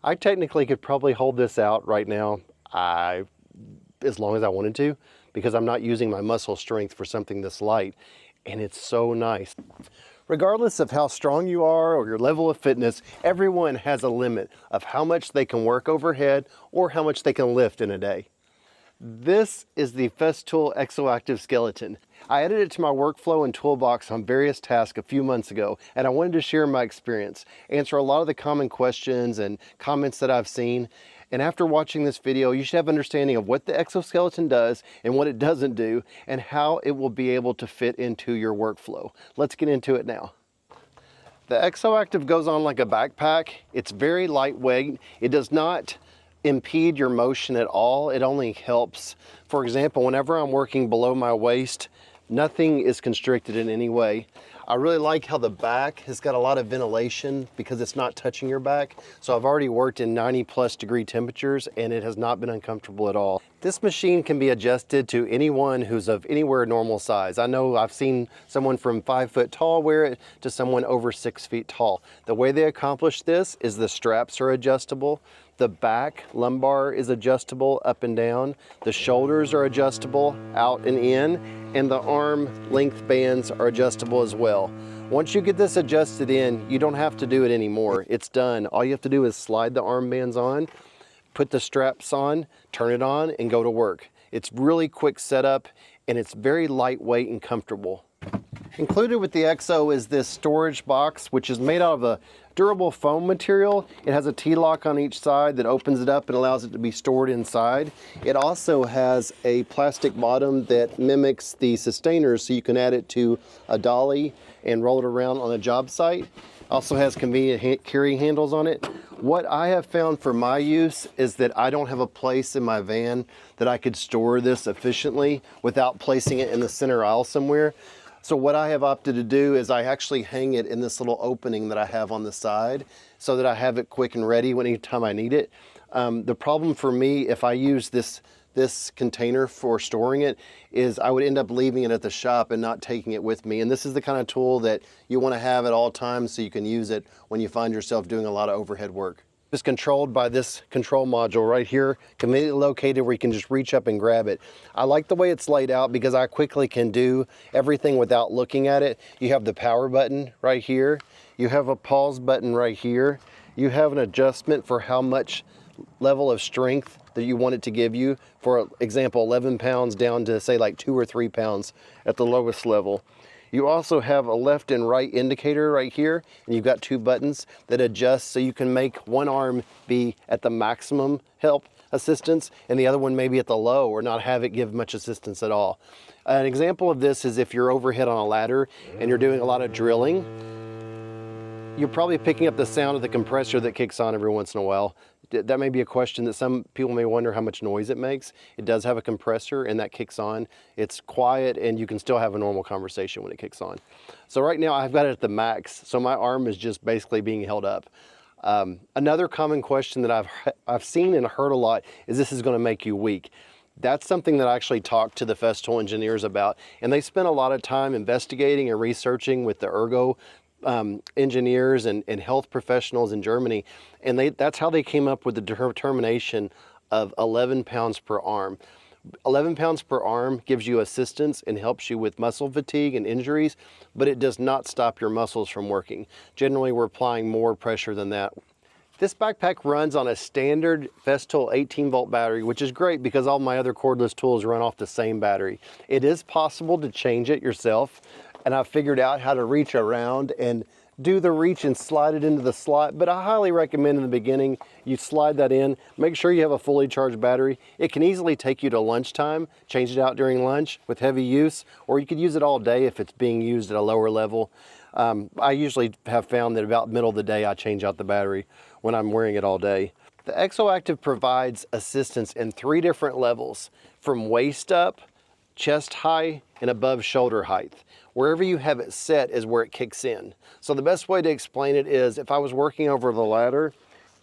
I technically could probably hold this out right now as long as I wanted to, because I'm not using my muscle strength for something this light, and it's so nice. Regardless of how strong you are or your level of fitness, everyone has a limit of how much they can work overhead or how much they can lift in a day. This is the Festool Exoactive Skeleton. I added it to my workflow and toolbox on various tasks a few months ago, and I wanted to share my experience, answer a lot of the common questions and comments that I've seen. And after watching this video, you should have understanding of what the exoskeleton does and what it doesn't do, and how it will be able to fit into your workflow. Let's get into it now. The Exoactive goes on like a backpack. It's very lightweight. It does not impede your motion at all. It only helps. For example, whenever I'm working below my waist, nothing is constricted in any way. I really like how the back has got a lot of ventilation because it's not touching your back. So I've already worked in 90+ degree temperatures and it has not been uncomfortable at all. This machine can be adjusted to anyone who's of anywhere normal size. I know I've seen someone from 5 foot tall wear it to someone over 6 feet tall. The way they accomplish this is the straps are adjustable. The back lumbar is adjustable up and down. The shoulders are adjustable out and in, and the arm length bands are adjustable as well. Once you get this adjusted in, you don't have to do it anymore. It's done. All you have to do is slide the arm bands on, put the straps on, turn it on, and go to work. It's really quick setup, and it's very lightweight and comfortable. Included with the Exo is this storage box, which is made out of a durable foam material. It has a T-lock on each side that opens it up and allows it to be stored inside. It also has a plastic bottom that mimics the sustainers, so you can add it to a dolly and roll it around on a job site. Also has convenient carrying handles on it. What I have found for my use is that I don't have a place in my van that I could store this efficiently without placing it in the center aisle somewhere. So what I have opted to do is I actually hang it in this little opening that I have on the side so that I have it quick and ready anytime I need it. The problem for me, if I use this container for storing it, is I would end up leaving it at the shop and not taking it with me. And this is the kind of tool that you want to have at all times so you can use it when you find yourself doing a lot of overhead work. It's controlled by this control module right here, conveniently located where you can just reach up and grab it. I like the way it's laid out because I quickly can do everything without looking at it. You have the power button right here. You have a pause button right here. You have an adjustment for how much level of strength that you want it to give you. For example, 11 pounds down to say like 2 or 3 pounds at the lowest level. You also have a left and right indicator right here, and you've got 2 buttons that adjust so you can make one arm be at the maximum help assistance and the other one maybe at the low, or not have it give much assistance at all. An example of this is if you're overhead on a ladder and you're doing a lot of drilling, you're probably picking up the sound of the compressor that kicks on every once in a while. That may be a question that some people may wonder how much noise it makes. It does have a compressor and that kicks on. It's quiet and you can still have a normal conversation when it kicks on. So right now I've got it at the max, so my arm is just basically being held up. Another common question that I've seen and heard a lot is this is going to make you weak. That's something that I actually talked to the Festool engineers about, and they spent a lot of time investigating and researching with the ergo engineers and health professionals in Germany, and that's how they came up with the determination of 11 pounds per arm. 11 pounds per arm gives you assistance and helps you with muscle fatigue and injuries, but it does not stop your muscles from working. Generally, we're applying more pressure than that. This backpack runs on a standard Festool 18-volt battery, which is great because all my other cordless tools run off the same battery. It is possible to change it yourself, and I've figured out how to reach around and do the reach and slide it into the slot, but I highly recommend in the beginning you slide that in. Make sure you have a fully charged battery. It can easily take you to lunchtime, change it out during lunch with heavy use, or you could use it all day if it's being used at a lower level. I usually have found that about middle of the day I change out the battery when I'm wearing it all day. The Exoactive provides assistance in 3 different levels, from waist up, chest high, and above shoulder height. Wherever you have it set is where it kicks in. So the best way to explain it is if I was working over the ladder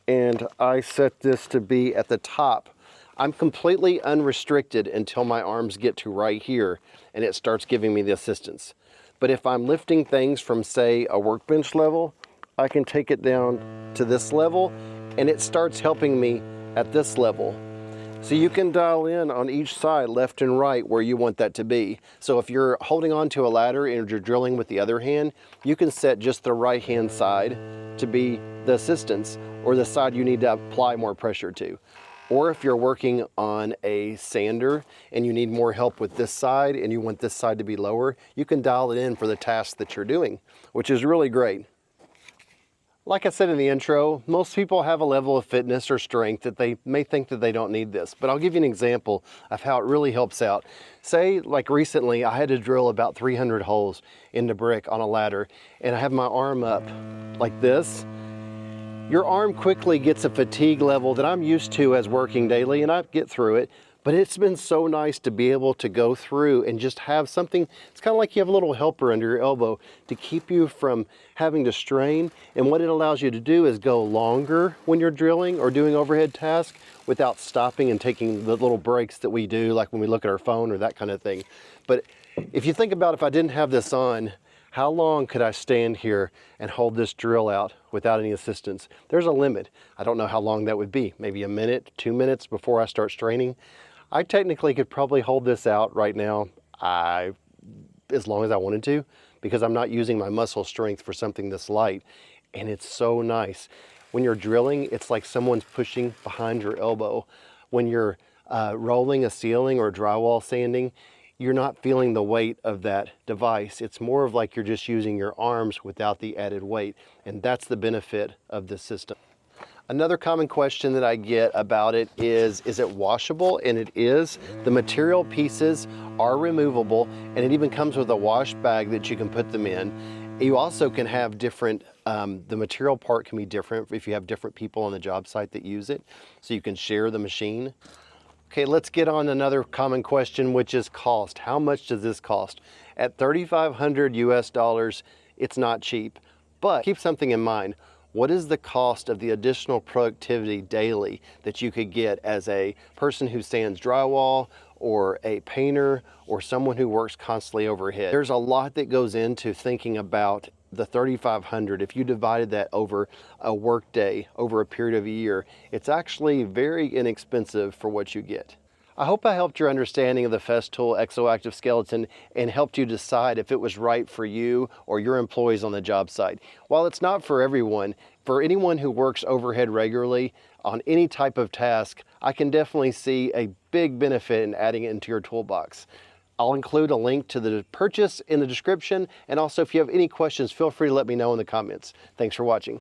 and I set this to be at the top, I'm completely unrestricted until my arms get to right here and it starts giving me the assistance. But if I'm lifting things from, say, a workbench level, I can take it down to this level and it starts helping me at this level. So you can dial in on each side, left and right, where you want that to be. So if you're holding on to a ladder and you're drilling with the other hand, you can set just the right hand side to be the assistance, or the side you need to apply more pressure to. Or if you're working on a sander and you need more help with this side and you want this side to be lower, you can dial it in for the task that you're doing, which is really great. Like I said in the intro, most people have a level of fitness or strength that they may think that they don't need this, but I'll give you an example of how it really helps out. Say, like recently, I had to drill about 300 holes into brick on a ladder, and I have my arm up like this. Your arm quickly gets a fatigue level that I'm used to as working daily, and I get through it. But it's been so nice to be able to go through and just have something, it's kind of like you have a little helper under your elbow to keep you from having to strain. And what it allows you to do is go longer when you're drilling or doing overhead tasks without stopping and taking the little breaks that we do, like when we look at our phone or that kind of thing. But if you think about if I didn't have this on, how long could I stand here and hold this drill out without any assistance? There's a limit. I don't know how long that would be. Maybe a minute, 2 minutes before I start straining. I technically could probably hold this out right now as long as I wanted to, because I'm not using my muscle strength for something this light. And it's so nice. When you're drilling, it's like someone's pushing behind your elbow. When you're rolling a ceiling or drywall sanding, you're not feeling the weight of that device. It's more of like you're just using your arms without the added weight. And that's the benefit of this system. Another common question that I get about it is it washable? And it is. The material pieces are removable, and it even comes with a wash bag that you can put them in. You also can have different, the material part can be different if you have different people on the job site that use it, so you can share the machine. Okay, let's get on another common question, which is cost. How much does this cost? At $3,500 US, it's not cheap, but keep something in mind. What is the cost of the additional productivity daily that you could get as a person who sands drywall or a painter or someone who works constantly overhead? There's a lot that goes into thinking about the $3,500. If you divided that over a work day, over a period of a year, it's actually very inexpensive for what you get. I hope I helped your understanding of the Festool Exoactive Skeleton and helped you decide if it was right for you or your employees on the job site. While it's not for everyone, for anyone who works overhead regularly on any type of task, I can definitely see a big benefit in adding it into your toolbox. I'll include a link to the purchase in the description, and also if you have any questions, feel free to let me know in the comments. Thanks for watching.